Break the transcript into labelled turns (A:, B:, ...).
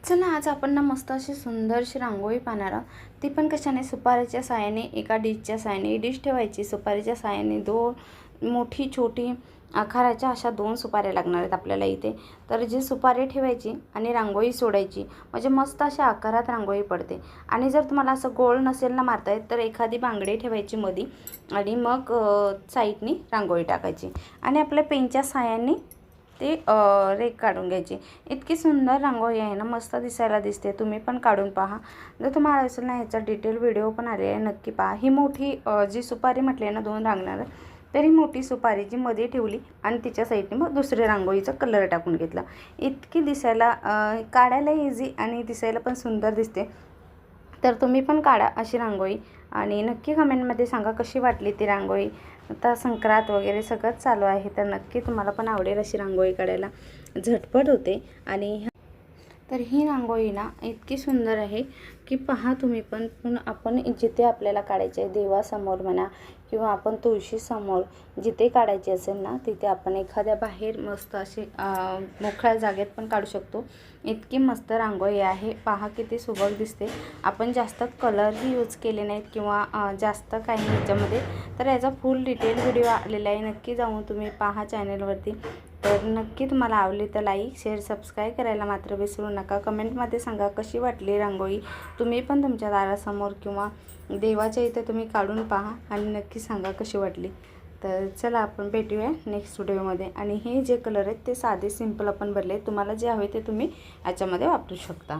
A: चला आज आपण ना मस्त अशी सुंदरशी रांगोळी पाहणार आहोत. ती पण कशाने, सुपारीच्या साहाय्याने. एका डिशच्या साहाय्याने डिश ठेवायची, सुपारीच्या साहाय्याने दोन मोठी छोटी आकाराच्या अशा दोन सुपाऱ्या लागणार आहेत आपल्याला इथे. तर जी सुपारी ठेवायची आणि रांगोळी सोडायची, म्हणजे मस्त अशा आकारात रांगोळी पडते. आणि जर तुम्हाला असं गोल नसेल ना मारता येत तर एखादी बांगडी ठेवायची मधी आणि मग साईडनी रांगोळी टाकायची आणि आपल्या पेनच्या साहाय्याने ते रेघ काढून घ्यायची. इतकी सुंदर रांगोळी आहे ना, मस्त दिसायला दिसते. तुम्ही पण काढून पहा. जर तुम्हाला असेल ना ह्याचा डिटेल व्हिडिओ पण आलेला आहे, नक्की पहा. ही मोठी जी सुपारी म्हटली आहे ना दोन रांगणार, तर ही मोठी सुपारी जी मध्ये ठेवली आणि तिच्या साईडने मग दुसऱ्या रांगोळीचा कलर टाकून घेतला. इतकी दिसायला काढायला इझी आणि दिसायला पण सुंदर दिसते. तर तुम्ही पण काढा अशी रांगोळी आणि नक्की कमेंटमध्ये सांगा कशी वाटली ती रांगोळी. आता संक्रांत वगैरे सगळंच चालू आहे, तर नक्की तुम्हाला पण आवडेल अशी रांगोळी काढायला. झटपट होते. आणि तर ही रांगोळी ना इतकी सुंदर आहे की पहा तुम्ही पण आपण जिथे आपल्याला काढायचे आहे, देवासमोर म्हणा किंवा आपण तुळशीसमोर जिथे काढायची असेल ना, तिथे आपण एखाद्या बाहेर मस्त अशी मोकळ्या जागेत पण काढू शकतो. इतकी मस्त रांगोळी आहे. पहा किती सुबक दिसते. आपण जास्त कलरही यूज केले नाहीत किंवा जास्त काही ह्याच्यामध्ये. तर याचा फुल डिटेल व्हिडिओ आलेला आहे, नक्की जाऊन तुम्ही पहा चॅनलवरती. तर नक्की तुम्हाला आवडली तर लाईक शेअर सबस्क्राईब करायला मात्र विसरू नका. कमेंटमध्ये सांगा कशी वाटली रांगोळी. तुम्ही पण तुमच्या दारासमोर किंवा देवाच्या इथे तुम्ही काढून पहा आणि नक्की सांगा कशी वाटली. तर चला आपण भेटूया नेक्स्ट व्हिडिओमध्ये. आणि हे जे कलर आहेत ते साधे सिंपल आपण भरले. तुम्हाला जे हवे ते तुम्ही याच्यामध्ये वापरू शकता.